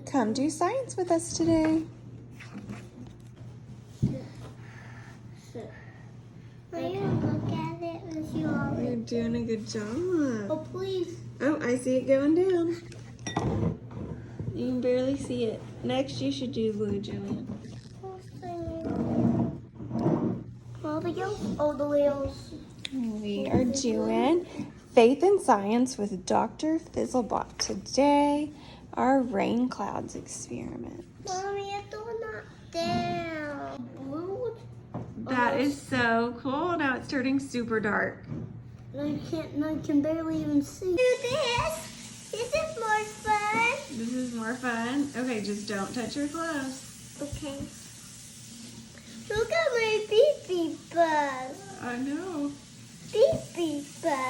Come do science with us today. Are you gonna look at it with you already? You're doing a good job. Oh, please. Oh, I see it going down. You can barely see it. Next, you should do blue, Julian. All the yellow. Oh, the wheels. We are doing Faith and Science with Dr. Fizzlebot today. Our rain clouds experiment. Mommy, it's not down. Blue. That is so cool. Now it's turning super dark. I can barely even see. Do this. This is more fun. This is more fun. Okay, just don't touch your clothes. Okay. Look at my beep beep buzz. I know. Beep beep buzz.